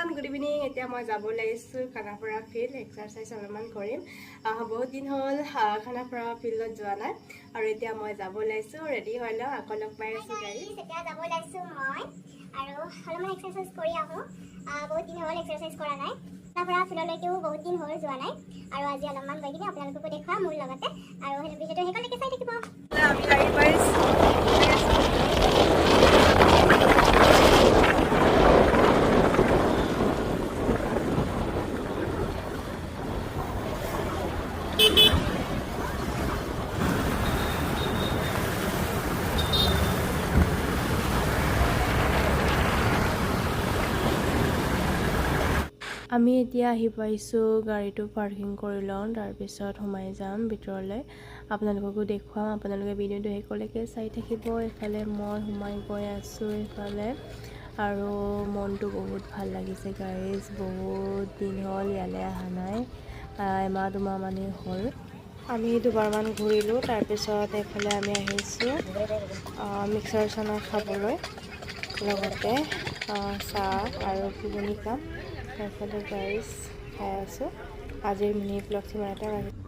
everyone good evening এতিয়া মই যাব লাগিছোঁ খানাপাৰা ফিল্ড এক্সাৰচাইজ অলপমান কৰিম বহুত দিন হ'ল খানাপাৰা ফিল্ডত যোৱা নাই আৰু এতিয়া মই যাব লাগিছোঁ ৰেডি হৈ লওঁ আকৌ লগ পাই আছোঁ গাড়ী এতিয়া যাব লাগিছোঁ মই আৰু অলপমান এক্সাৰচাইজ কৰি আহোঁ বহুত দিন হ'ল এক্সাৰচাইজ কৰা নাই খানাপাৰা ফিল্ডলৈকেও বহুত দিন হ'ল যোৱা নাই আৰু আজি অলপমান গৈ কিনে আপোনালোককো দেখুৱাম মোৰ লগতে আৰু সেই ভিডিঅ'টো শেষলৈকে চাই থাকিব আমি গাড়ী পাইছোঁ আমি এতিয়া আহি পাইছোঁ গাড়ীটো পাৰ্কিং কৰি লওঁ তাৰপিছত সোমাই যাম ভিতৰলৈ আপোনালোককো দেখুৱাম আপোনালোকে ভিডিঅ'টো শেষলৈকে চাই থাকিব এইফালে মই সোমাই গৈ আছোঁ এইফালে আৰু মনটো বহুত ভাল লাগিছে গাইজ বহুত দিন হ'ল ইয়ালৈ অহা নাই এমাহ দুমাহ মানেই হ'ল আমি দুবাৰমান ঘূৰিলোঁ তাৰপিছত এইফালে আমি আহিছোঁ মিক্সাৰ চানা খাবলৈ লগতে চাহ আৰু ঘুগুনি খাম এইফালে গাইজ খাই আছোঁ আজিৰ মিনি ব্লগটো ইমানতে ৰাখিছোঁ